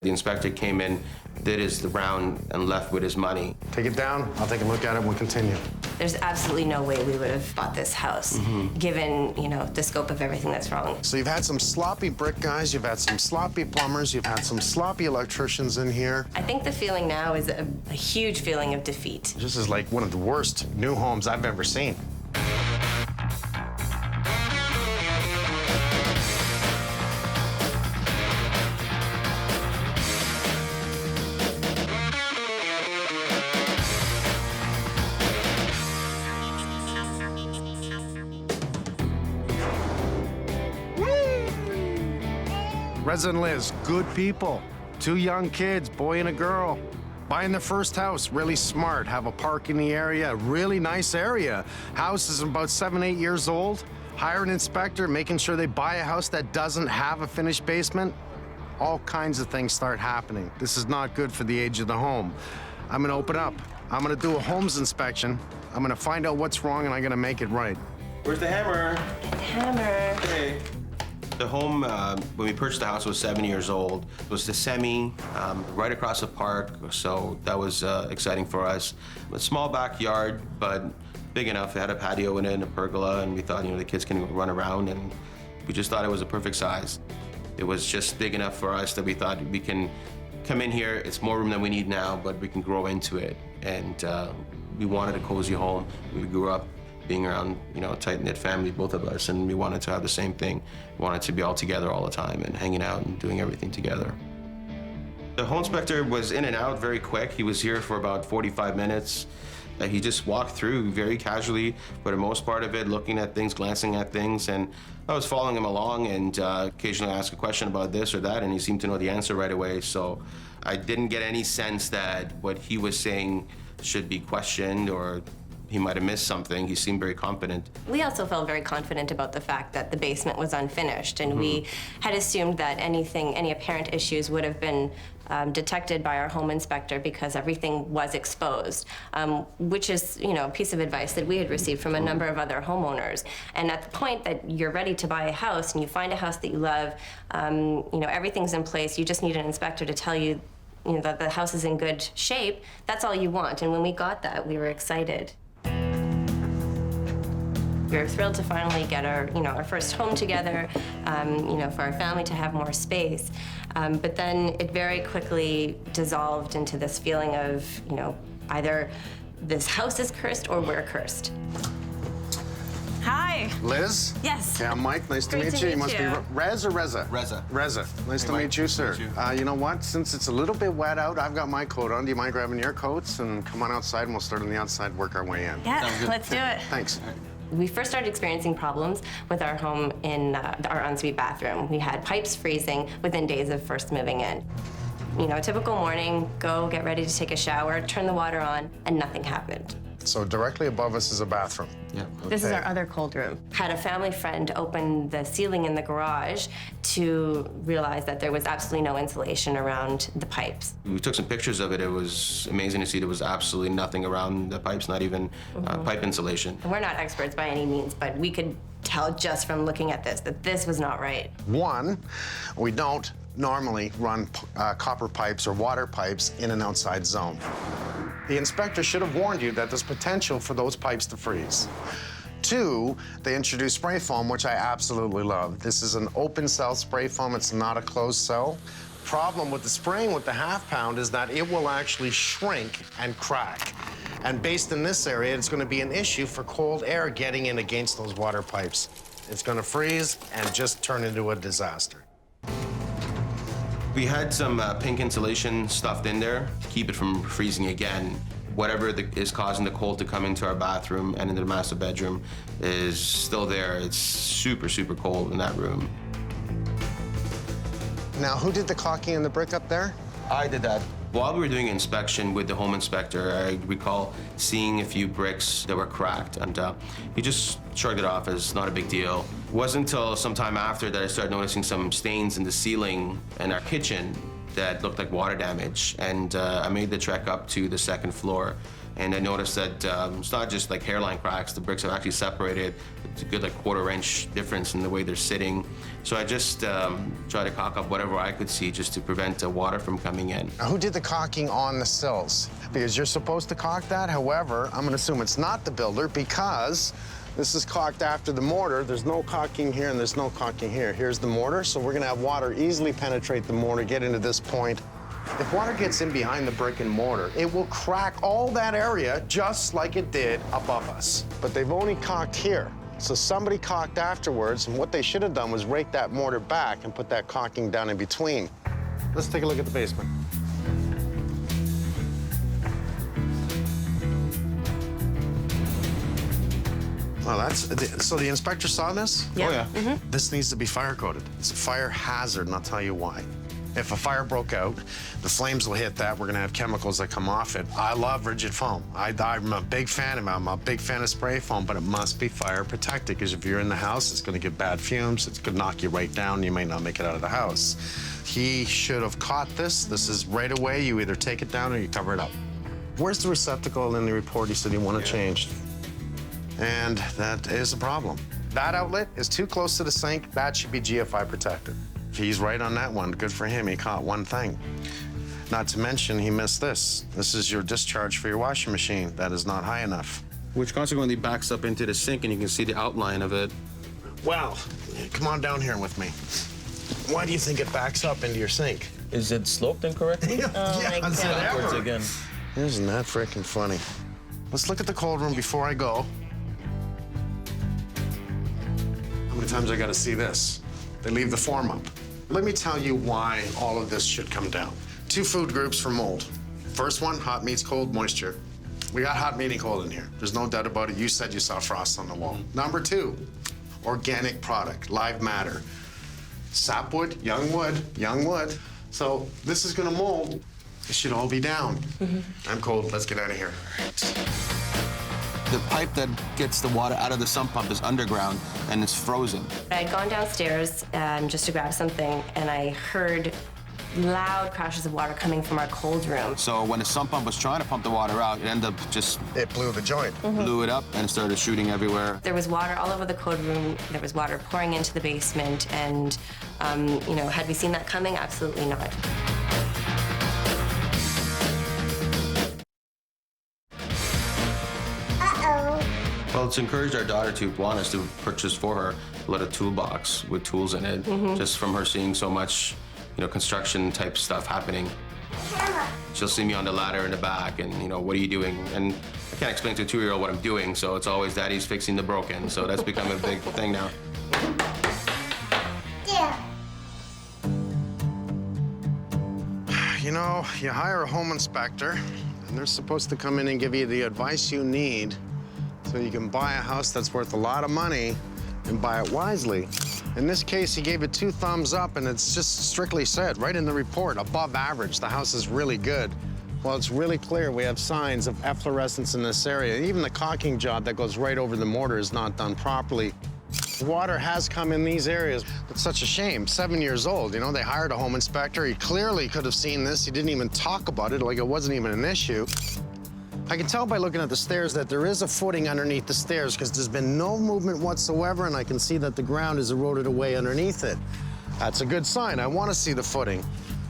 The inspector came in, did his round, and left with his money. Take it down, I'll take a look at it, and we'll continue. There's absolutely no way we would have bought this house, given, the scope of everything that's wrong. So you've had some sloppy brick guys, you've had some sloppy plumbers, you've had some sloppy electricians in here. I think the feeling now is a huge feeling of defeat. This is like one of the worst new homes I've ever seen. Reza and Liz, good people. 2 young kids, boy and a girl. Buying their first house, really smart. Have a park in the area, really nice area. House is about 7, 8 years old. Hire an inspector, making sure they buy a house that doesn't have a finished basement. All kinds of things start happening. This is not good for the age of the home. I'm gonna open up. I'm gonna do a Holmes inspection. I'm gonna find out what's wrong and I'm gonna make it right. Where's the hammer? Hammer. Hey. The home, when we purchased the house, was 7 years old. It was the semi, right across the park, so that was exciting for us. A small backyard, but big enough. It had a patio in it and a pergola, and we thought, the kids can run around, and we just thought it was a perfect size. It was just big enough for us that we thought we can come in here. It's more room than we need now, but we can grow into it. And we wanted a cozy home. We grew up being around, a tight-knit family, both of us, and we wanted to have the same thing. We wanted to be all together all the time and hanging out and doing everything together. The home inspector was in and out very quick. He was here for about 45 minutes. He just walked through very casually for the most part of it, looking at things, glancing at things, and I was following him along and occasionally ask a question about this or that, and he seemed to know the answer right away, so I didn't get any sense that what he was saying should be questioned or he might have missed something. He seemed very confident. We also felt very confident about the fact that the basement was unfinished, and we had assumed that any apparent issues would have been detected by our home inspector because everything was exposed, which is, a piece of advice that we had received from a number of other homeowners. And at the point that you're ready to buy a house and you find a house that you love, everything's in place, you just need an inspector to tell you, that the house is in good shape. That's all you want. And when we got that, we were excited. We were thrilled to finally get our first home together, for our family to have more space. But then it very quickly dissolved into this feeling of, either this house is cursed or we're cursed. Hi. Liz? Yes. Okay, I'm Mike. Nice to Great meet to you. meet You must you. be Rez or Reza? Reza. Reza. Nice to Mike. meet you, sir. Nice to meet You know what? Since it's a little bit wet out, I've got my coat on. Do you mind grabbing your coats and come on outside and we'll start on the outside, work our way in? Yeah, let's do it. Thanks. We first started experiencing problems with our home in our ensuite bathroom. We had pipes freezing within days of first moving in. A typical morning, go get ready to take a shower, turn the water on, and nothing happened. So directly above us is a bathroom. Yeah. This is our other cold room. Had a family friend open the ceiling in the garage to realize that there was absolutely no insulation around the pipes. We took some pictures of it. It was amazing to see there was absolutely nothing around the pipes, not even pipe insulation. And we're not experts by any means, but we could tell just from looking at this that this was not right. One, we don't normally run copper pipes or water pipes in an outside zone. The inspector should have warned you that there's potential for those pipes to freeze. Two, they introduced spray foam, which I absolutely love. This is an open cell spray foam. It's not a closed cell. Problem with the spraying with the half pound is that it will actually shrink and crack. And based in this area, it's going to be an issue for cold air getting in against those water pipes. It's going to freeze and just turn into a disaster. We had some pink insulation stuffed in there to keep it from freezing again. Whatever is causing the cold to come into our bathroom and into the master bedroom is still there. It's super, super cold in that room. Now, who did the caulking and the brick up there? I did that. While we were doing inspection with the home inspector, I recall seeing a few bricks that were cracked, and he just shrugged it off as not a big deal. It wasn't until some time after that I started noticing some stains in the ceiling in our kitchen that looked like water damage, and I made the trek up to the second floor And I noticed that it's not just like hairline cracks, the bricks have actually separated. It's a good like quarter-inch difference in the way they're sitting. So I just try to caulk up whatever I could see just to prevent water from coming in. Now, who did the caulking on the sills? Because you're supposed to caulk that. However, I'm gonna assume it's not the builder because this is caulked after the mortar. There's no caulking here and there's no caulking here. Here's the mortar, so we're gonna have water easily penetrate the mortar, get into this point. If water gets in behind the brick and mortar, it will crack all that area just like it did above us. But they've only caulked here. So somebody caulked afterwards, and what they should have done was rake that mortar back and put that caulking down in between. Let's take a look at the basement. Well, so the inspector saw this? Yeah. Oh, yeah. This needs to be fire coded. It's a fire hazard, and I'll tell you why. If a fire broke out, the flames will hit that. We're gonna have chemicals that come off it. I love rigid foam. I'm a big fan of it. I'm a big fan of spray foam, but it must be fire protected, because if you're in the house, it's gonna give bad fumes. It's gonna knock you right down. You may not make it out of the house. He should have caught this. This is right away. You either take it down or you cover it up. Where's the receptacle in the report he said he wanted changed? And that is a problem. That outlet is too close to the sink. That should be GFI protected. He's right on that one. Good for him. He caught one thing. Not to mention, he missed this. This is your discharge for your washing machine. That is not high enough. Which consequently backs up into the sink, and you can see the outline of it. Well, come on down here with me. Why do you think it backs up into your sink? Is it sloped incorrectly? Oh my God. Backwards again. Isn't that freaking funny? Let's look at the cold room before I go. How many times I gotta see this? They leave the form up. Let me tell you why all of this should come down. 2 food groups for mold. First one, hot meats, cold, moisture. We got hot meat and cold in here. There's no doubt about it. You said you saw frost on the wall. Number 2, organic product, live matter. Sapwood, young wood. So this is gonna mold. It should all be down. I'm cold, let's get out of here. The pipe that gets the water out of the sump pump is underground, and it's frozen. I had gone downstairs just to grab something, and I heard loud crashes of water coming from our cold room. So when the sump pump was trying to pump the water out, it ended up just It blew the joint. blew it up and started shooting everywhere. There was water all over the cold room. There was water pouring into the basement, and had we seen that coming? Absolutely not. Well, it's encouraged our daughter to want us to purchase for her a little toolbox with tools in it, just from her seeing so much, construction type stuff happening. She'll see me on the ladder in the back and, what are you doing? And I can't explain to a 2-year-old what I'm doing, so it's always daddy's fixing the broken. So that's become a big thing now. You hire a home inspector, and they're supposed to come in and give you the advice you need so you can buy a house that's worth a lot of money and buy it wisely. In this case, he gave it 2 thumbs up, and it's just strictly said right in the report, above average. The house is really good. Well, it's really clear we have signs of efflorescence in this area. Even the caulking job that goes right over the mortar is not done properly. Water has come in these areas. It's such a shame. 7 years old, they hired a home inspector. He clearly could have seen this. He didn't even talk about it like it wasn't even an issue. I can tell by looking at the stairs that there is a footing underneath the stairs because there's been no movement whatsoever, and I can see that the ground is eroded away underneath it. That's a good sign. I want to see the footing.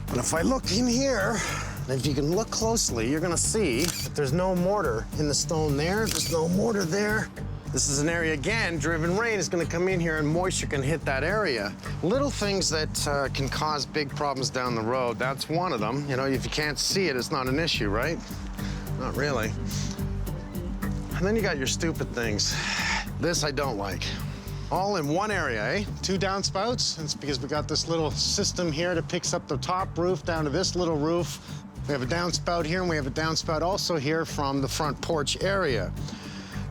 But if I look in here, and if you can look closely, you're gonna see that there's no mortar in the stone there. There's no mortar there. This is an area, again, driven rain is gonna come in here and moisture can hit that area. Little things that can cause big problems down the road, that's one of them. If you can't see it, it's not an issue, right? Not really. And then you got your stupid things. This I don't like. All in one area, eh? 2 downspouts. It's because we got this little system here that picks up the top roof down to this little roof. We have a downspout here, and we have a downspout also here from the front porch area.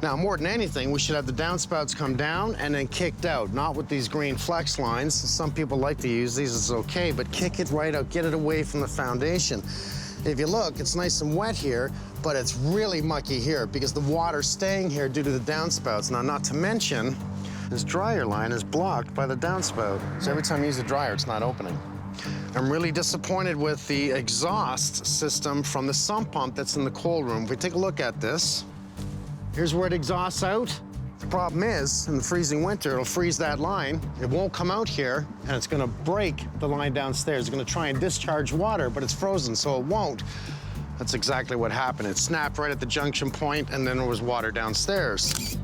Now, more than anything, we should have the downspouts come down and then kicked out, not with these green flex lines. Some people like to use these, it's okay, but kick it right out, get it away from the foundation. If you look, it's nice and wet here, but it's really mucky here because the water's staying here due to the downspouts. Now, not to mention, this dryer line is blocked by the downspout. So every time you use a dryer, it's not opening. I'm really disappointed with the exhaust system from the sump pump that's in the cold room. If we take a look at this, here's where it exhausts out. The problem is, in the freezing winter, it'll freeze that line. It won't come out here, and it's gonna break the line downstairs. It's gonna try and discharge water, but it's frozen, so it won't. That's exactly what happened. It snapped right at the junction point, and then there was water downstairs.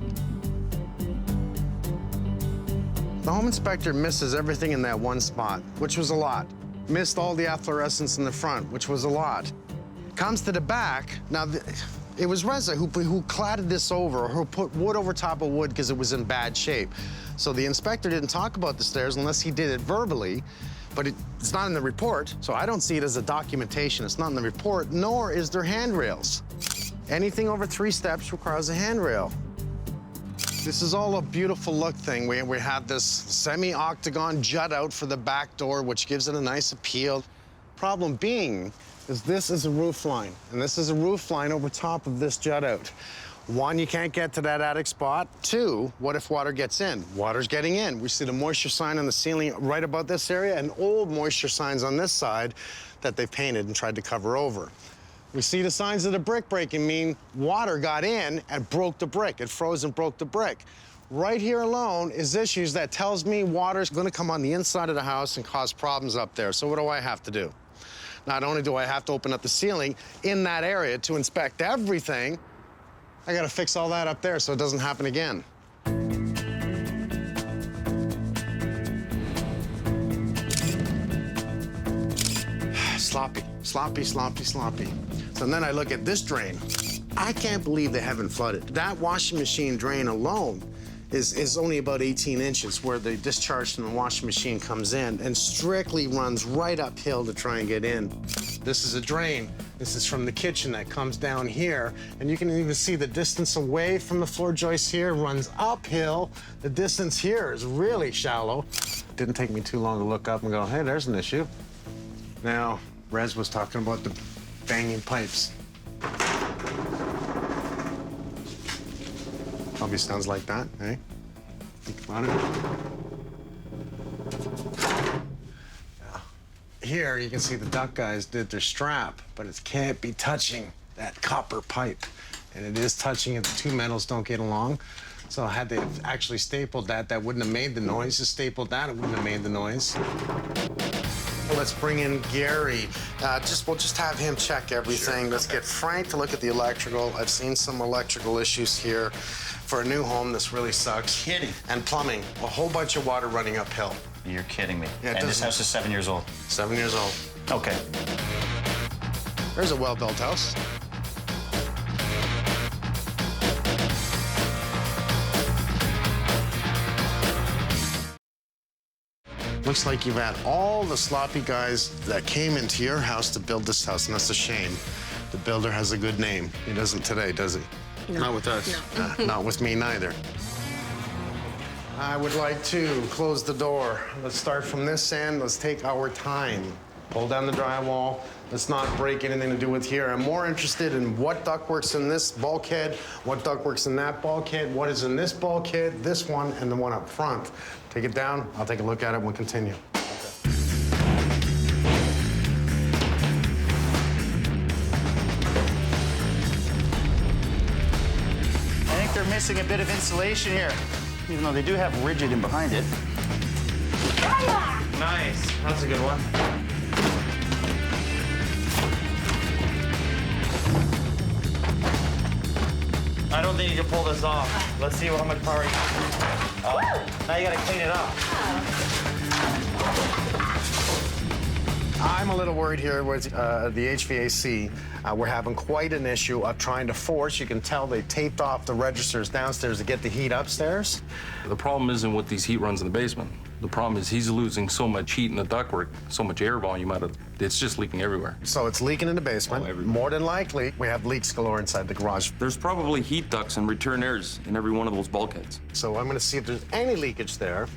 The home inspector misses everything in that one spot, which was a lot. Missed all the efflorescence in the front, which was a lot. Comes to the back. Now, it was Reza who cladded this over, or who put wood over top of wood because it was in bad shape. So the inspector didn't talk about the stairs unless he did it verbally, but it's not in the report, so I don't see it as a documentation. It's not in the report, nor is there handrails. Anything over 3 steps requires a handrail. This is all a beautiful look thing. We have this semi-octagon jut out for the back door, which gives it a nice appeal. Problem being is this is a roof line, and this is a roof line over top of this jut out. 1, you can't get to that attic spot. 2, what if water gets in? Water's getting in. We see the moisture sign on the ceiling right about this area and old moisture signs on this side that they painted and tried to cover over. We see the signs of the brick breaking mean water got in and broke the brick. It froze and broke the brick. Right here alone is issues that tells me water's gonna come on the inside of the house and cause problems up there. So what do I have to do? Not only do I have to open up the ceiling in that area to inspect everything, I gotta fix all that up there so it doesn't happen again. Sloppy, sloppy, sloppy, sloppy. So then I look at this drain. I can't believe they haven't flooded. That washing machine drain alone is only about 18 inches where the discharge from the washing machine comes in and strictly runs right uphill to try and get in. This is a drain. This is from the kitchen that comes down here, and you can even see the distance away from the floor joist here runs uphill. The distance here is really shallow. Didn't take me too long to look up and go, hey, there's an issue. Now, Rez was talking about the banging pipes. Probably sounds like that, eh? Think about it. Yeah. Here, you can see the duct guys did their strap, but it can't be touching that copper pipe. And it is touching it. The 2 metals don't get along. So had they actually stapled that, that wouldn't have made the noise. Just stapled that, it wouldn't have made the noise. Let's bring in Gary. We'll just have him check everything. Sure. Let's get Frank to look at the electrical. I've seen some electrical issues here. For a new home, this really sucks. Kidding. And plumbing. A whole bunch of water running uphill. You're kidding me. Yeah, and this house is 7 years old. 7 years old. Okay. There's a well-built house. Looks like you've had all the sloppy guys that came into your house to build this house, and that's a shame. The builder has a good name. He doesn't today, does he? No. Not with us. No. Not with me neither. I would like to close the door. Let's start from this end. Let's take our time. Pull down the drywall. Let's not break anything to do with here. I'm more interested in what ductwork's in this bulkhead, what ductwork's in that bulkhead, what is in this bulkhead, this one, and the one up front. Take it down. I'll take a look at it and we'll continue. I think they're missing a bit of insulation here, even though they do have rigid in behind it. Nice. That's a good one. I don't think you can pull this off. Let's see how much power you have. Oh, now you gotta clean it up. I'm a little worried here with the HVAC. We're having quite an issue of trying to force. You can tell they taped off the registers downstairs to get the heat upstairs. The problem isn't with these heat runs in the basement. The problem is he's losing so much heat in the ductwork, so much air volume out of it's just leaking everywhere. So it's leaking in the basement. everywhere. More than likely, we have leaks galore inside the garage. There's probably heat ducts and return airs in every one of those bulkheads. So I'm going to see if there's any leakage there.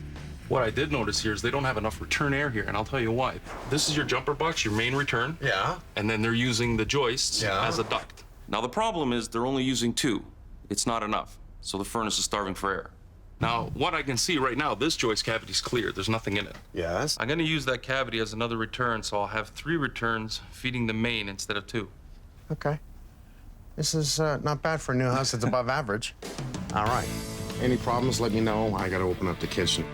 What I did notice here is they don't have enough return air here, and I'll tell you why. This is your jumper box, your main return. Yeah. And then they're using the joists Yeah. as a duct. Now the problem is they're only using 2. It's not enough, so the furnace is starving for air. Now, what I can see right now, this joist cavity's clear. There's nothing in it. Yes? I'm gonna use that cavity as another return, so I'll have 3 returns feeding the main instead of 2. Okay. This is not bad for a new house. It's above average. All right. Any problems, let me know. I gotta open up the kitchen.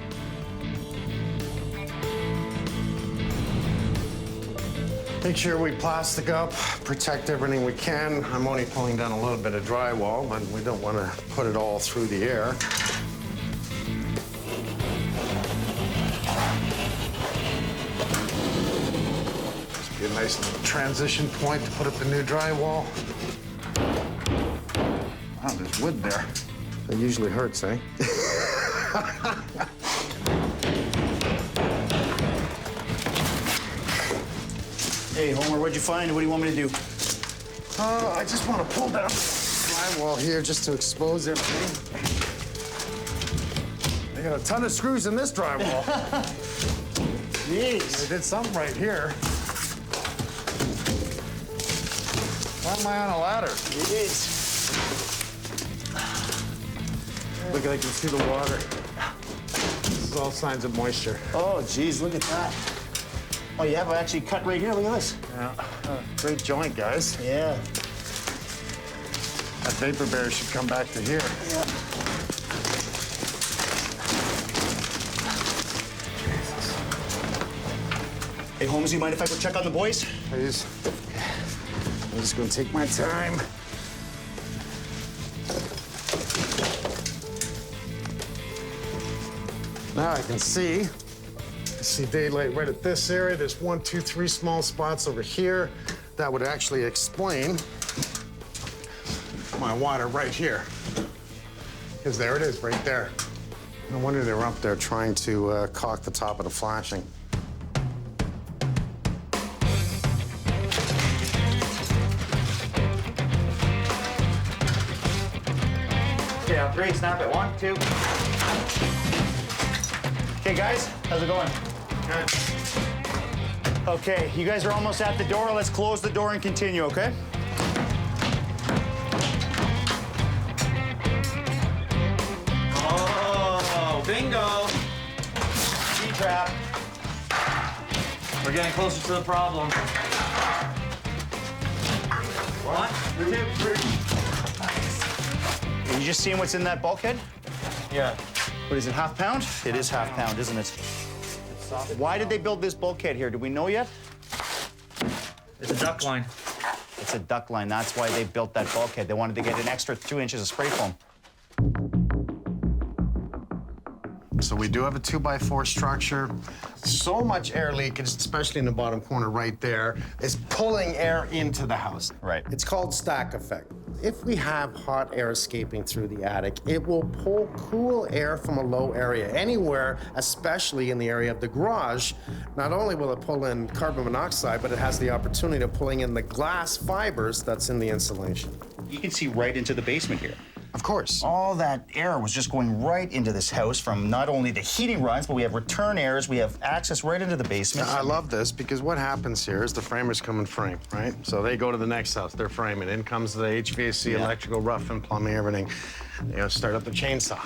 Make sure we plastic up, protect everything we can. I'm only pulling down a little bit of drywall, but we don't want to put it all through the air. This be a nice little transition point to put up the new drywall. Wow, there's wood there. That usually hurts, eh? Hey, Homer, what'd you find? What do you want me to do? I just want to pull down drywall here just to expose everything. They got a ton of screws in this drywall. Jeez. They did something right here. Why am I on a ladder? Jeez. Look, I can see the water. This is all signs of moisture. Oh, geez, look at that. Oh, you have actually cut right here. Look at this. Yeah. Great joint, guys. Yeah. That vapor barrier should come back to here. Yeah. Hey, Holmes, you mind if I go check on the boys? Please. I'm just gonna take my time. Now I can see. I see daylight right at this area. There's 1, 2, 3 small spots over here. That would actually explain my water right here. Because there it is, right there. No wonder they were up there trying to caulk the top of the flashing. Okay, on 3, snap it. 1, 2. Okay, guys, how's it going? Good. Okay, you guys are almost at the door. Let's close the door and continue, okay? Oh, bingo. Trap. We're getting closer to the problem. 1, 2, 3. Are you just seeing what's in that bulkhead? Yeah. What is it, half pound? It is half pound, isn't it? Why did they build this bulkhead here? Do we know yet? It's a duct line. It's a duct line. That's why they built that bulkhead. They wanted to get an extra 2 inches of spray foam. So we do have a 2x4 structure. So much air leakage, especially in the bottom corner right there, is pulling air into the house. Right. It's called stack effect. If we have hot air escaping through the attic, it will pull cool air from a low area anywhere, especially in the area of the garage. Not only will it pull in carbon monoxide, but it has the opportunity of pulling in the glass fibers that's in the insulation. You can see right into the basement here. Of course. All that air was just going right into this house from not only the heating runs, but we have return airs. We have access right into the basement. I love this because what happens here is the framers come and frame, right? So they go to the next house, they're framing. In comes the HVAC, electrical, rough and plumbing, everything. They start up the chainsaw.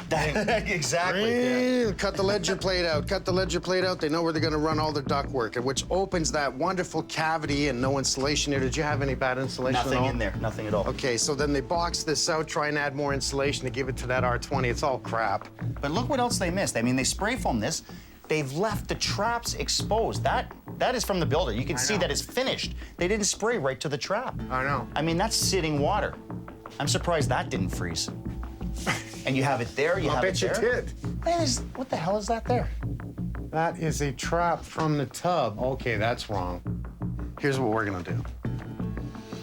Exactly. Cut the ledger plate out, cut the ledger plate out. They know where they're gonna run all their duct work, which opens that wonderful cavity and no insulation here. Did you have any bad insulation at all? Nothing in there, nothing at all. Okay, so then they box this out, try and add more insulation to give it to that R20. It's all crap. But look what else they missed. I mean, they spray foam this. They've left the traps exposed. That is from the builder. You can see that it's finished. They didn't spray right to the trap. I know. I mean, that's sitting water. I'm surprised that didn't freeze. And you have it there, you I'll have it bet you there. did. Man, what the hell is that there? That is a trap from the tub. Okay, that's wrong. Here's what we're gonna do.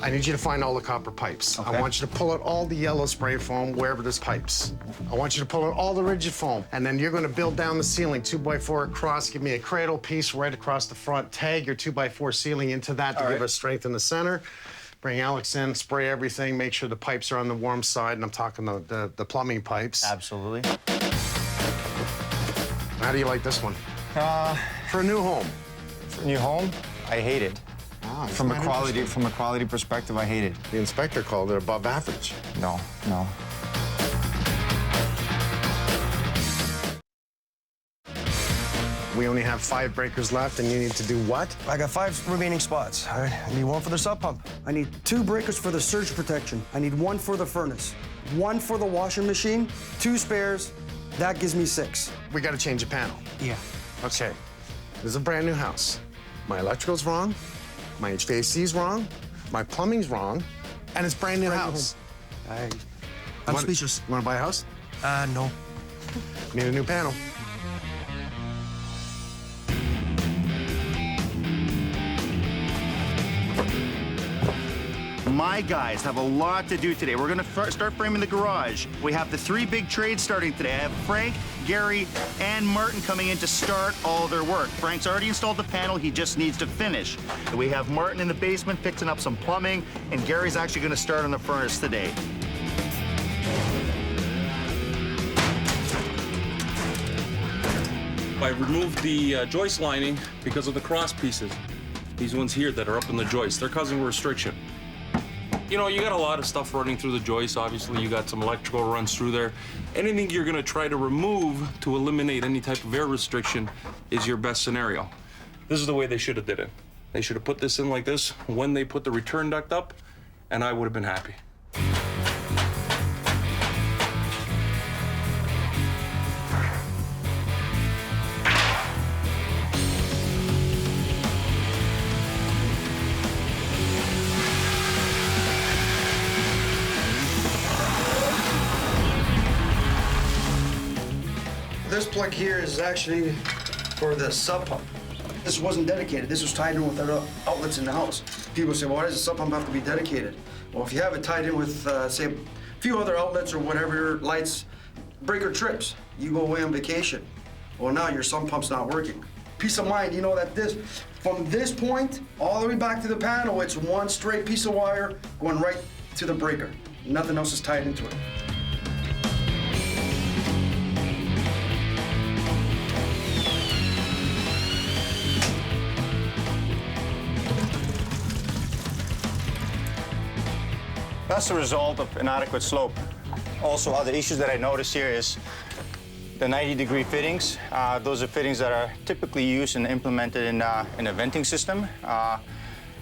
I need you to find all the copper pipes. Okay. I want you to pull out all the yellow spray foam wherever there's pipes. I want you to pull out all the rigid foam, and then you're gonna build down the ceiling 2x4 across. Give me a cradle piece right across the front. Tag your 2x4 ceiling into that to give us strength in the center. Bring Alex in, spray everything, make sure the pipes are on the warm side, and I'm talking the plumbing pipes. Absolutely. How do you like this one? For a new home. New home, I hate it. Ah, From isn't that interesting? a quality perspective, I hate it. The inspector called it above average. No. We only have 5 breakers left, and you need to do what? I got 5 remaining spots. All right, I need 1 for the sub pump. I need 2 breakers for the surge protection. I need 1 for the furnace, 1 for the washing machine, 2 spares. That gives me 6. We got to change a panel. Yeah. Okay. This is a brand new house. My electrical's wrong, my HVAC's wrong, my plumbing's wrong, and it's brand new house. I'm speechless. You want to buy a house? No. Need a new panel. My guys have a lot to do today. We're gonna start framing the garage. We have the 3 big trades starting today. I have Frank, Gary, and Martin coming in to start all their work. Frank's already installed the panel, he just needs to finish. We have Martin in the basement fixing up some plumbing, and Gary's actually gonna start on the furnace today. I removed the joist lining because of the cross pieces. These ones here that are up in the joist, they're causing restriction. You know, you got a lot of stuff running through the joist. Obviously, you got some electrical runs through there. Anything you're gonna try to remove to eliminate any type of air restriction is your best scenario. This is the way they should have did it. They should have put this in like this when they put the return duct up, and I would have been happy. This plug here is actually for the sub pump. This wasn't dedicated. This was tied in with other outlets in the house. People say, well, why does the sub pump have to be dedicated? Well, if you have it tied in with, say, a few other outlets or whatever, lights, breaker trips, you go away on vacation. Well, now your sub pump's not working. Peace of mind, you know that from this point all the way back to the panel, it's one straight piece of wire going right to the breaker. Nothing else is tied into it. That's the result of inadequate slope. Also, other issues that I noticed here is the 90-degree fittings. Those are fittings that are typically used and implemented in a venting system.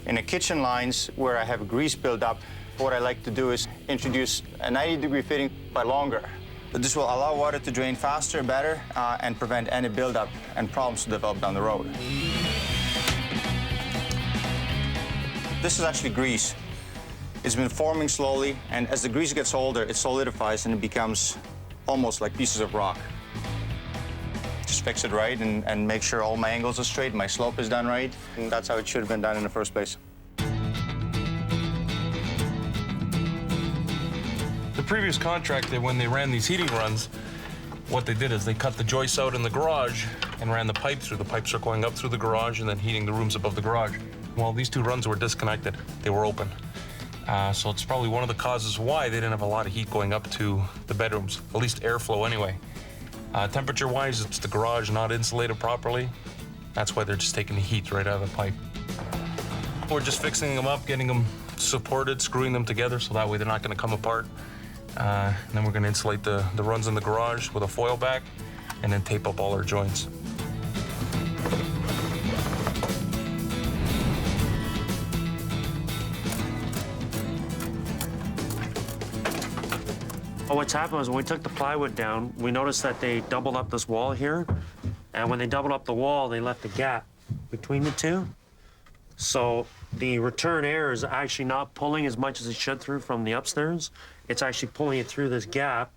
In the kitchen lines where I have grease buildup, what I like to do is introduce a 90-degree fitting but longer. This will allow water to drain faster, better, and prevent any buildup and problems to develop down the road. This is actually grease. It's been forming slowly, and as the grease gets older, it solidifies and it becomes almost like pieces of rock. Just fix it right and make sure all my angles are straight, my slope is done right, and that's how it should have been done in the first place. The previous contractor, when they ran these heating runs, what they did is they cut the joists out in the garage and ran the pipe through. The pipes are going up through the garage and then heating the rooms above the garage. Well, these 2 runs were disconnected. They were open. So it's probably one of the causes why they didn't have a lot of heat going up to the bedrooms, at least airflow anyway. Temperature-wise, it's the garage not insulated properly. That's why they're just taking the heat right out of the pipe. We're just fixing them up, getting them supported, screwing them together so that way they're not going to come apart. And then we're going to insulate the runs in the garage with a foil back and then tape up all our joints. Well, what's happened was when we took the plywood down, we noticed that they doubled up this wall here. And when they doubled up the wall, they left a gap between the 2. So the return air is actually not pulling as much as it should through from the upstairs. It's actually pulling it through this gap,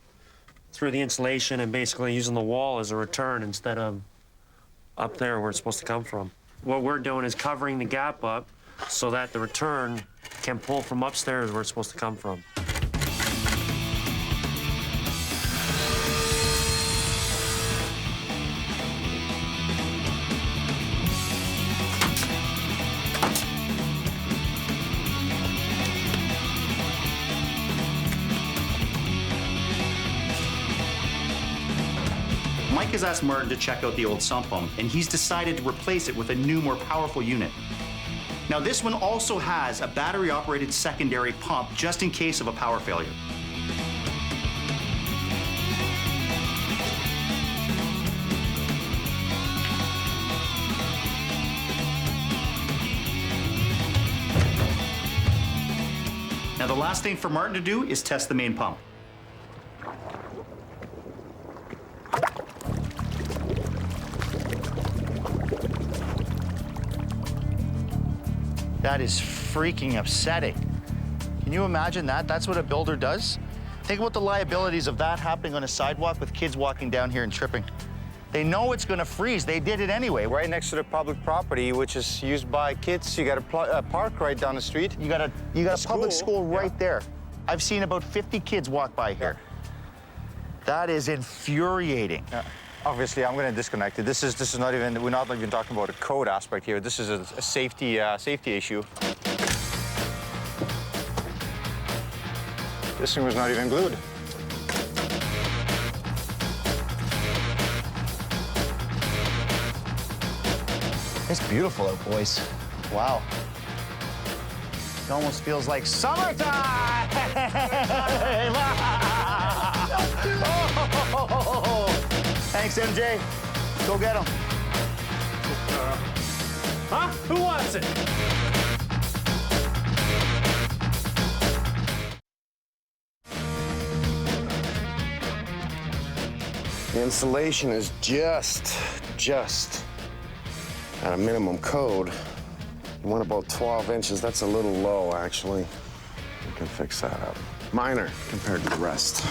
through the insulation, and basically using the wall as a return instead of up there where it's supposed to come from. What we're doing is covering the gap up so that the return can pull from upstairs where it's supposed to come from. Mike has asked Martin to check out the old sump pump, and he's decided to replace it with a new, more powerful unit. Now, this one also has a battery-operated secondary pump just in case of a power failure. Now, the last thing for Martin to do is test the main pump. That is freaking upsetting. Can you imagine that? That's what a builder does? Think about the liabilities of that happening on a sidewalk with kids walking down here and tripping. They know it's gonna freeze. They did it anyway. Right next to the public property, which is used by kids. You got a park right down the street. You got a public school right there. I've seen about 50 kids walk by here. That is infuriating. Obviously, I'm going to disconnect it. This is not even, we're not even talking about a code aspect here. This is a safety issue. This thing was not even glued. It's beautiful out, boys. Wow. It almost feels like summertime! Thanks, MJ. Go get him. Huh? Who wants it? The insulation is just at a minimum code. You want about 12 inches. That's a little low, actually. We can fix that up. Minor compared to the rest.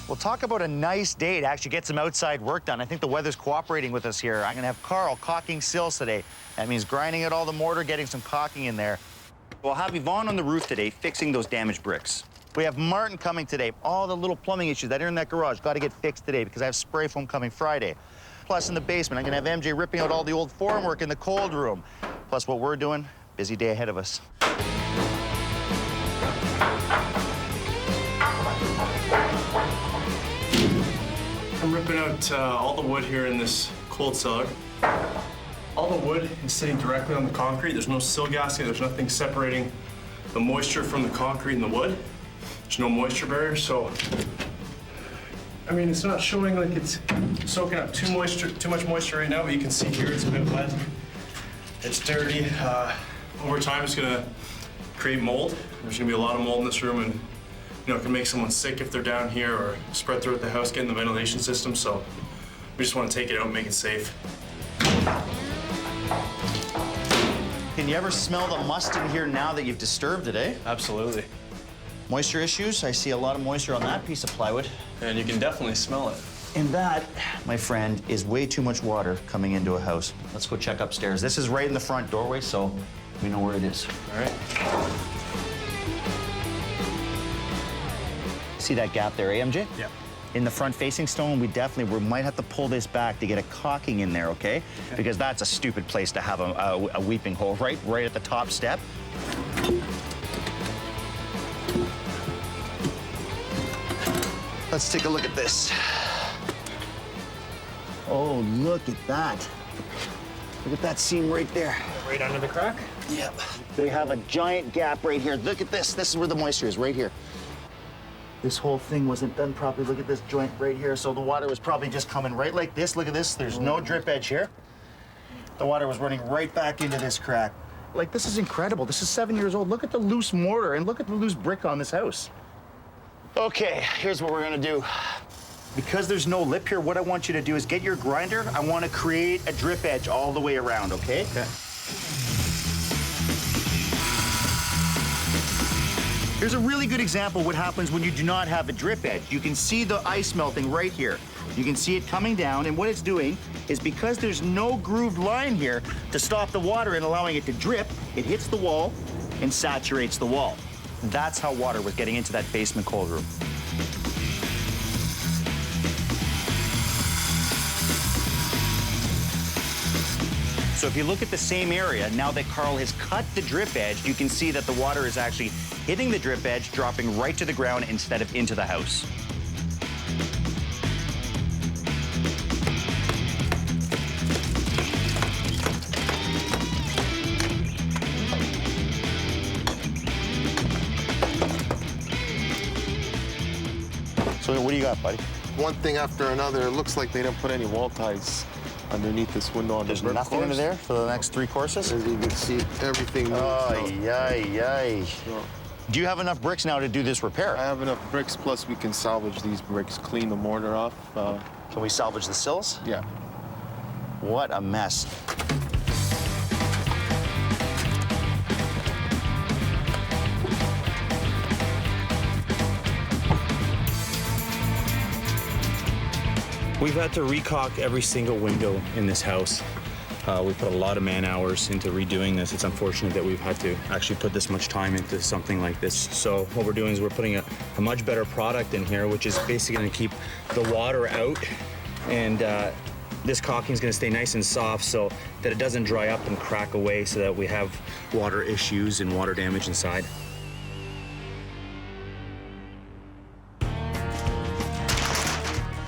We'll talk about a nice day to actually get some outside work done. I think the weather's cooperating with us here. I'm gonna have Carl caulking sills today. That means grinding out all the mortar, getting some caulking in there. We'll have Yvonne on the roof today fixing those damaged bricks. We have Martin coming today. All the little plumbing issues that are in that garage got to get fixed today because I have spray foam coming Friday. Plus in the basement, I'm gonna have MJ ripping out all the old formwork in the cold room. Plus what we're doing, busy day ahead of us. I'm ripping out all the wood here in this cold cellar. All the wood is sitting directly on the concrete. There's no sill gasket. There's nothing separating the moisture from the concrete and the wood. There's no moisture barrier, so I mean, it's not showing like it's soaking up too much moisture right now, but you can see here it's a bit wet. It's dirty. Over time, it's gonna create mold. There's gonna be a lot of mold in this room, and you know, it can make someone sick if they're down here or spread throughout the house, get in the ventilation system. So we just want to take it out and make it safe. Can you ever smell the must in here now that you've disturbed it, eh? Absolutely. Moisture issues? I see a lot of moisture on that piece of plywood. And you can definitely smell it. And that, my friend, is way too much water coming into a house. Let's go check upstairs. This is right in the front doorway, so we know where it is. All right. See that gap there, eh, MJ? Yeah. In the front-facing stone, we might have to pull this back to get a caulking in there, okay? Because that's a stupid place to have a weeping hole, right at the top step. Let's take a look at this. Oh, look at that. Look at that seam right there. Right under the crack? Yep. We have a giant gap right here. Look at this. This is where the moisture is, right here. This whole thing wasn't done properly. Look at this joint right here. So the water was probably just coming right like this. Look at this. There's no drip edge here. The water was running right back into this crack. Like, this is incredible. This is 7 years old. Look at the loose mortar and look at the loose brick on this house. Okay, here's what we're gonna do. Because there's no lip here, what I want you to do is get your grinder. I want to create a drip edge all the way around, okay? Okay. Here's a really good example of what happens when you do not have a drip edge. You can see the ice melting right here. You can see it coming down, and what it's doing is because there's no grooved line here to stop the water and allowing it to drip, it hits the wall and saturates the wall. That's how water was getting into that basement cold room. So if you look at the same area, now that Carl has cut the drip edge, you can see that the water is actually hitting the drip edge, dropping right to the ground instead of into the house. So what do you got, buddy? One thing after another, it looks like they didn't put any wall ties. underneath this window on There's the brick nothing under course. there for the next 3 courses? As you can see, everything moved out. Ay. So, Do you have enough bricks now to do this repair? I have enough bricks, plus we can salvage these bricks, clean the mortar off. Can we salvage the sills? Yeah. What a mess. We've had to recaulk every single window in this house. We put a lot of man hours into redoing this. It's unfortunate that we've had to actually put this much time into something like this. So what we're doing is we're putting a much better product in here, which is basically gonna keep the water out, and this caulking is gonna stay nice and soft so that it doesn't dry up and crack away, so that we have water issues and water damage inside.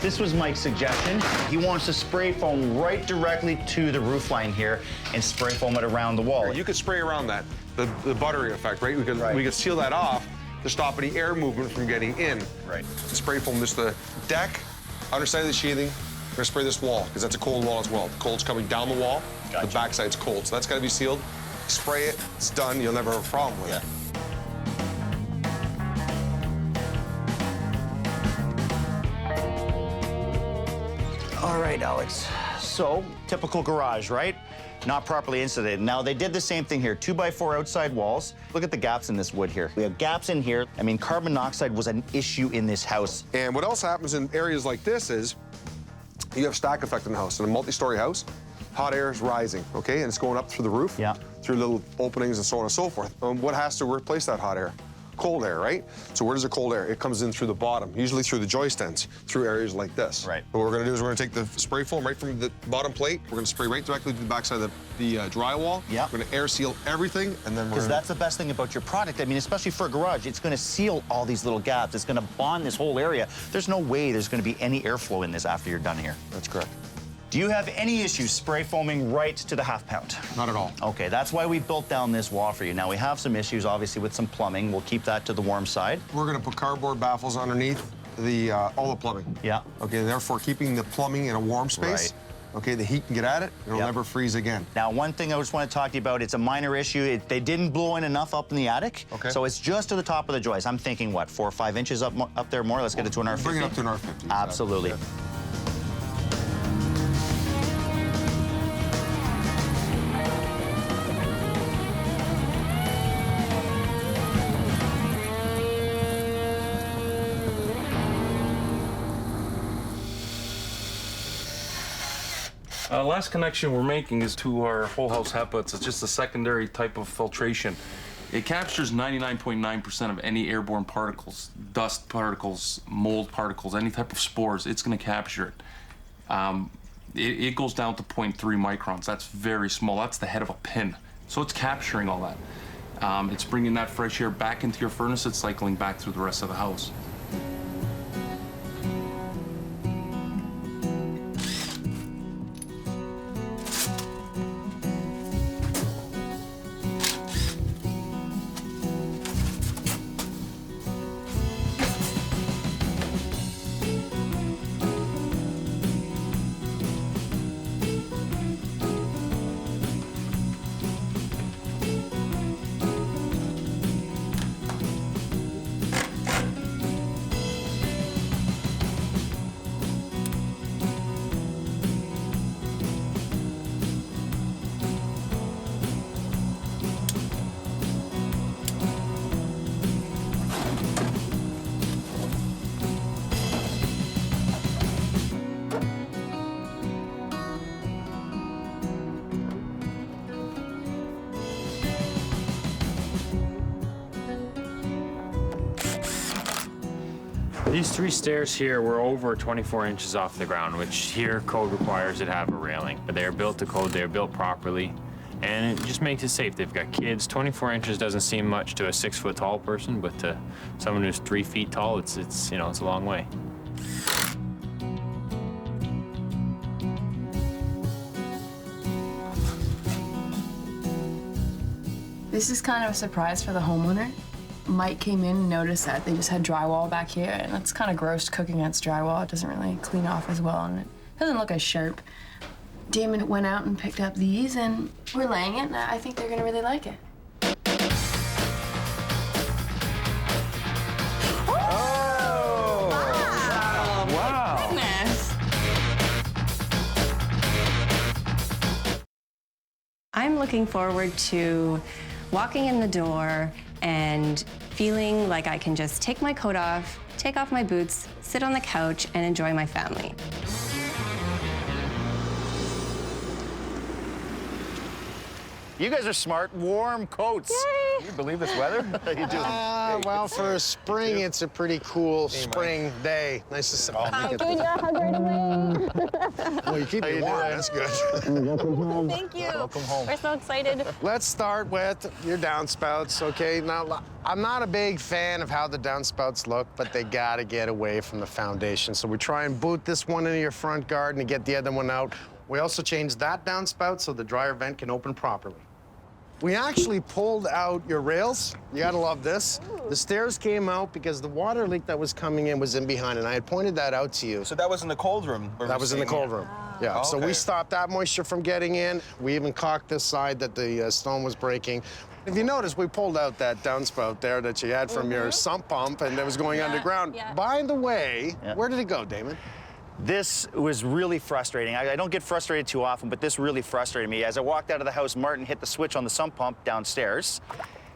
This was Mike's suggestion. He wants to spray foam right directly to the roof line here and spray foam it around the wall. You could spray around that, the buttering effect, right? We could seal that off to stop any air movement from getting in. Right. Spray foam just the deck, underside of the sheathing. We're gonna spray this wall, because that's a cold wall as well. The cold's coming down the wall, Gotcha. the backside's cold, so that's gotta be sealed. Spray it, it's done, you'll never have a problem with it. All right, Alex. So, typical garage, right? Not properly insulated. Now, they did the same thing here. 2x4 outside walls. Look at the gaps in this wood here. We have gaps in here. I mean, carbon monoxide was an issue in this house. And what else happens in areas like this is you have stack effect in the house. In a multi-story house, hot air is rising, okay? And it's going up through the roof, through little openings and so on and so forth. What has to replace that hot air? Cold air, right? So where does the cold air? It comes in through the bottom, usually through the joist ends, through areas like this. Right. What we're gonna do is we're gonna take the spray foam right from the bottom plate. We're gonna spray right directly to the backside of the drywall. Yeah. We're gonna air seal everything, and then we're Because gonna... that's the best thing about your product. I mean, especially for a garage, it's going to seal all these little gaps. It's going to bond this whole area. There's no way there's going to be any airflow in this after you're done here. That's correct. Do you have any issues spray foaming right to the half pound? Not at all. Okay, that's why we built down this wall for you. Now, we have some issues, obviously, with some plumbing. We'll keep that to the warm side. We're gonna put cardboard baffles underneath all the plumbing. Yeah. Okay, therefore keeping the plumbing in a warm space. Right. Okay, the heat can get at it, it'll never freeze again. Now, one thing I just want to talk to you about, it's a minor issue. They didn't blow in enough up in the attic. Okay. So it's just to the top of the joist. I'm thinking, what, 4 or 5 inches up there more? Let's get it to an R50. Bring it up to an R50. Absolutely. Yeah. Last connection we're making is to our whole house HEPA. It's just a secondary type of filtration. It captures 99.9% of any airborne particles, dust particles, mold particles, any type of spores. It's going to capture it. It goes down to 0.3 microns. That's very small. That's the head of a pin. So it's capturing all that. It's bringing that fresh air back into your furnace. It's cycling back through the rest of the house. These 3 stairs here were over 24 inches off the ground, which here code requires it have a railing. But they are built to code, they are built properly, and it just makes it safe. They've got kids. 24 inches doesn't seem much to a 6-foot tall person, but to someone who's 3 feet tall, it's you know, it's a long way. This is kind of a surprise for the homeowner. Mike came in and noticed that they just had drywall back here, and that's kind of gross cooking against drywall. It doesn't really clean off as well, and it doesn't look as sharp. Damon went out and picked up these, and we're laying it, and I think they're gonna really like it. I'm looking forward to walking in the door and feeling like I can just take my coat off, take off my boots, sit on the couch, and enjoy my family. You guys are smart. Warm coats. Can you believe this weather? You do. Well, for spring, it's a pretty cool spring day. Nice to see. Oh, I'll give you a hug right away. well, you keep me warm. That's good. Thank you. Welcome home. We're so excited. Let's start with your downspouts, okay? Now, I'm not a big fan of how the downspouts look, but they gotta get away from the foundation. So we try and boot this one into your front garden and get the other one out. We also changed that downspout so the dryer vent can open properly. We actually pulled out your rails. You gotta love this. The stairs came out because the water leak that was coming in was in behind, and I had pointed that out to you. So that was in the cold room? That was in the cold room. Yeah, Oh, so okay. we stopped that moisture from getting in. We even caulked this side that the stone was breaking. If you notice, we pulled out that downspout there that you had from your sump pump and that was going underground. yeah. By the way, where did it go, Damon? This was really frustrating. I don't get frustrated too often, but this really frustrated me. As I walked out of the house, Martin hit the switch on the sump pump downstairs.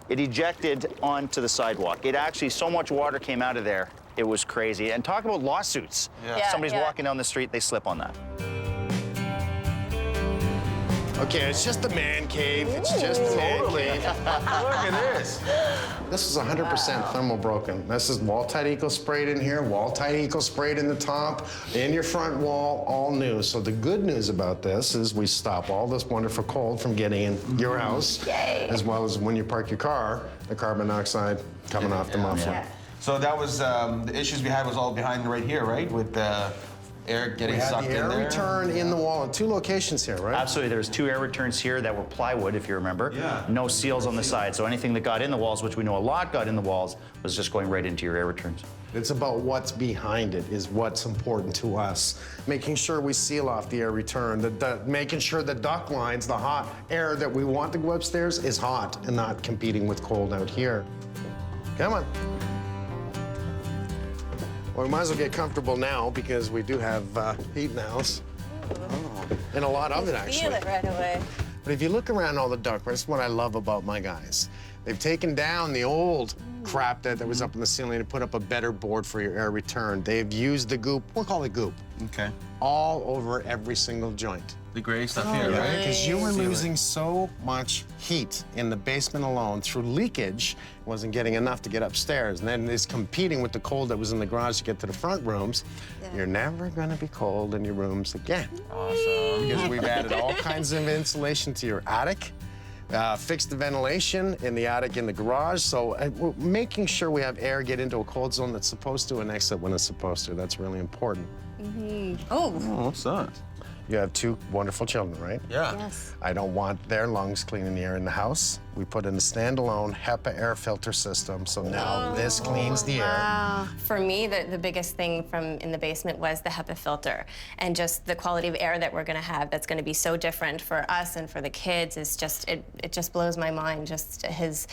It ejected onto the sidewalk. It actually, so much water came out of there, it was crazy. And talk about lawsuits. Yeah, Somebody's yeah. walking down the street, they slip on that. Okay, it's just a man cave. It's just a man cave. Look at this. This is 100% thermal broken. This is wall-tight eco sprayed in here, wall-tight eco sprayed in the top, in your front wall, all new. So the good news about this is we stop all this wonderful cold from getting in your house, as well as when you park your car, the carbon dioxide coming off the muffler. So that was, the issues we had was all behind right here, right? With the air getting We had sucked the in air there? return in the wall in 2 locations here, right? Absolutely, there was 2 air returns here that were plywood, if you remember. Yeah. No seals on the side, so anything that got in the walls, which we know a lot got in the walls, was just going right into your air returns. It's about what's behind it is what's important to us. Making sure we seal off the air return, making sure the duct lines, the hot air that we want to go upstairs is hot and not competing with cold out here. Come on. Well, we might as well get comfortable now because we do have heat in the house. And a lot of it, actually. Feel it right away. But if you look around all the ductwork, that's what I love about my guys. They've taken down the old crap that was up in the ceiling and put up a better board for your air return. They've used the goop, we'll call it goop, Okay. all over every single joint. The gray stuff here, right? Because you were losing so much heat in the basement alone through leakage, wasn't getting enough to get upstairs. And then it's competing with the cold that was in the garage to get to the front rooms. You're never gonna be cold in your rooms again. Awesome. Because we've added all kinds of insulation to your attic, fixed the ventilation in the attic in the garage. So we're making sure we have air get into a cold zone that's supposed to and exit when it's supposed to. That's really important. Oh, what's that? You have 2 wonderful children, right? Yeah. Yes. I don't want their lungs cleaning the air in the house. We put in a standalone HEPA air filter system, so now this cleans the air. For me, the biggest thing from in the basement was the HEPA filter, and just the quality of air that we're going to have that's going to be so different for us and for the kids is just it just blows my mind. Just his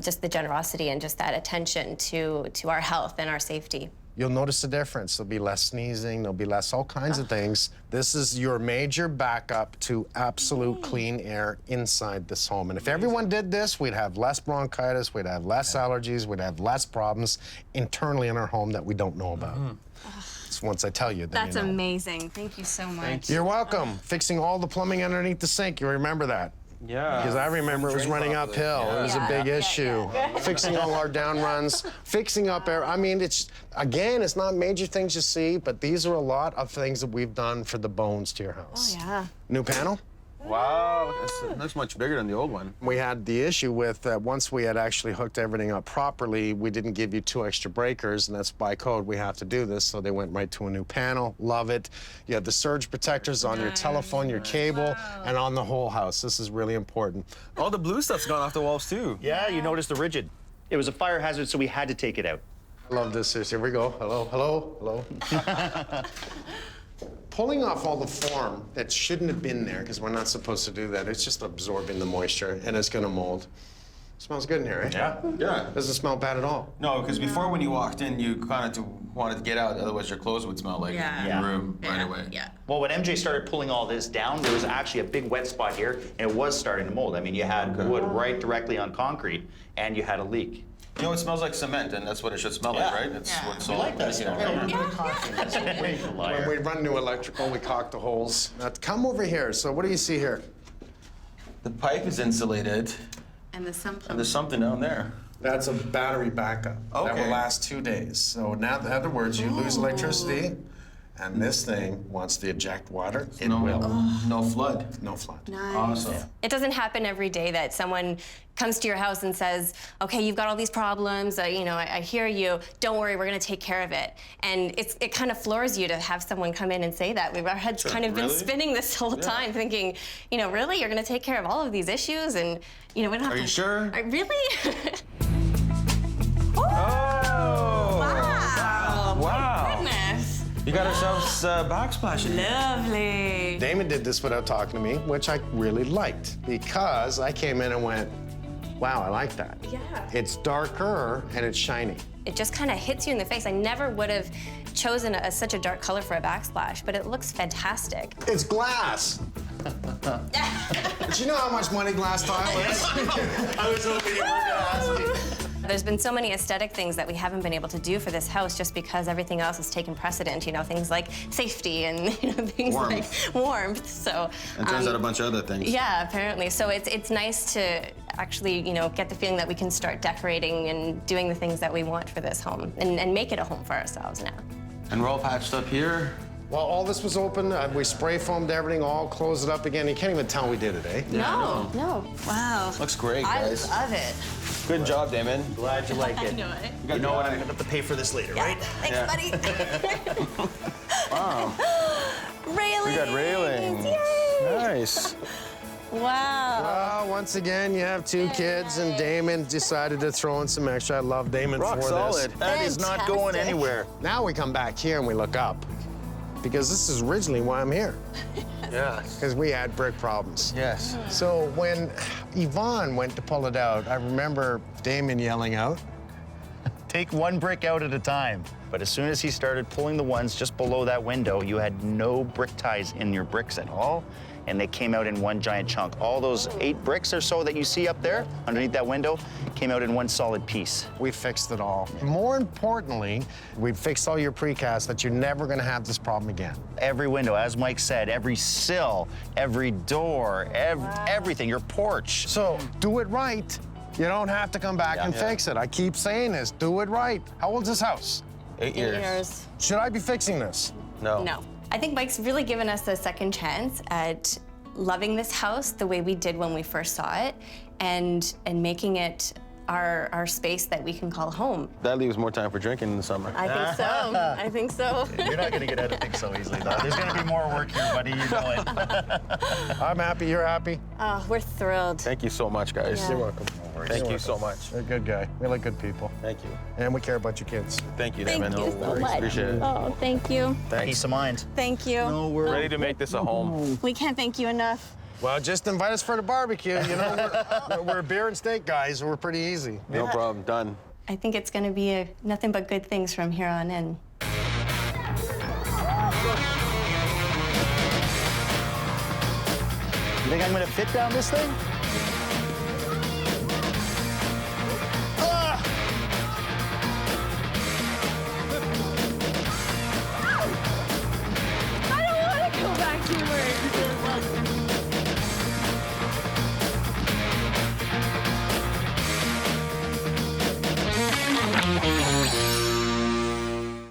just the generosity and just that attention to our health and our safety. You'll notice the difference. There'll be less sneezing, there'll be less all kinds of things. This is your major backup to absolute clean air inside this home. And if everyone did this, we'd have less bronchitis, we'd have less allergies, we'd have less problems internally in our home that we don't know about. So once I tell you, then That's you know. amazing. Thank you so much. You're welcome. Fixing all the plumbing underneath the sink, you remember that? Yeah. Because I remember it was running uphill. It was a big issue. Fixing all our down runs, fixing up air. I mean, it's not major things you see, but these are a lot of things that we've done for the bones to your house. Oh, yeah. New panel? Wow, that's much bigger than the old one. We had the issue with once we had actually hooked everything up properly, we didn't give you 2 extra breakers, and that's by code. We have to do this, so they went right to a new panel. Love it. You have the surge protectors on your telephone, your cable, and on the whole house. This is really important. All the blue stuff's gone off the walls too. Yeah, you noticed the rigid. It was a fire hazard, so we had to take it out. I love this. Here we go. Hello, hello, hello. pulling off all the form that shouldn't have been there, because we're not supposed to do that. It's just absorbing the moisture, and it's gonna mold. Smells good in here, right? Yeah. Yeah. Doesn't smell bad at all. No, because before when you walked in, you kind of wanted to get out, otherwise your clothes would smell like your room right away. Yeah. Well, when MJ started pulling all this down, there was actually a big wet spot here, and it was starting to mold. I mean, you had wood right directly on concrete, and you had a leak. You know, it smells like cement, and that's what it should smell like, right? That's what's all. like that smell. When we run new electrical, we caulk the holes. Now, come over here. So what do you see here? The pipe is insulated, And the sump and there's something down there. That's a battery backup. That Okay. will last 2 days. So now, in other words, you lose electricity, and this thing wants to eject water. It will. No flood. No flood. Awesome. It doesn't happen every day that someone comes to your house and says, okay, you've got all these problems, you know, I hear you, don't worry, we're gonna take care of it. And it kind of floors you to have someone come in and say that. Our heads kind of been spinning this whole time thinking, you know, really, you're gonna take care of all of these issues and, you know, we don't have Are to... you sure? Really? Oh! Wow! Wow. Goodness! You got ourselves backsplash. Lovely. Damon did this without talking to me, which I really liked, because I came in and went, wow, I like that. Yeah. It's darker and it's shiny. It just kind of hits you in the face. I never would have chosen such a dark color for a backsplash, but it looks fantastic. It's glass. But you know how much money glass tile is? I was hoping you were gonna ask me. There's been so many aesthetic things that we haven't been able to do for this house just because everything else has taken precedent, you know, things like safety and things like warmth. So And turns out a bunch of other things. yeah, apparently. So it's nice to actually, you know, get the feeling that we can start decorating and doing the things that we want for this home and make it a home for ourselves now. And we're all patched up here. Well, all this was open. We spray foamed everything, all closed it up again. You can't even tell we did it, eh? No. Wow. Looks great, guys. I love it. Good job, Damon. Glad you like it. I know it. You know what? I'm gonna have to pay for this later, right? Thanks, buddy. Wow. Railings. We got railings. Yay. Nice. Wow. Well, once again, you have 2 kids, and Damon decided to throw in some extra. I love Damon Rock for solid. this. That is not going anywhere. Now we come back here and we look up, because this is originally why I'm here. Yes. Because we had brick problems. Yes. So when Yvonne went to pull it out, I remember Damon yelling out, Take one brick out at a time. But as soon as he started pulling the ones just below that window, you had no brick ties in your bricks at all, and they came out in one giant chunk. All those 8 bricks or so that you see up there underneath that window came out in one solid piece. we fixed it all. More importantly, we fixed all your precast that you're never gonna have this problem again. Every window, as Mike said, every sill, every door, everything, your porch. So do it right. You don't have to come back and fix it. I keep saying this, do it right. How old's this house? 8 years. Should I be fixing this? No. No. I think Mike's really given us a second chance at loving this house the way we did when we first saw it and making it our space that we can call home. That leaves more time for drinking in the summer. I think so. I think so. You're not gonna get out of things so easily, though. There's gonna be more work here, buddy, you know it. I'm happy, you're happy. Oh, we're thrilled. Thank you so much, guys. Yeah. You're welcome. Thank you so much. You're a good guy. We like good people. Thank you. And we care about your kids. Thank you, Thank Damon. you so much. Appreciate it. Oh, thank you. Thanks. Peace of mind. Thank you. we're Ready to make this a home. We can't thank you enough. Well, just invite us for the barbecue. You know, we're beer and steak guys, and we're pretty easy. No problem. Done. I think it's going to be nothing but good things from here on in. You think I'm gonna fit down this thing?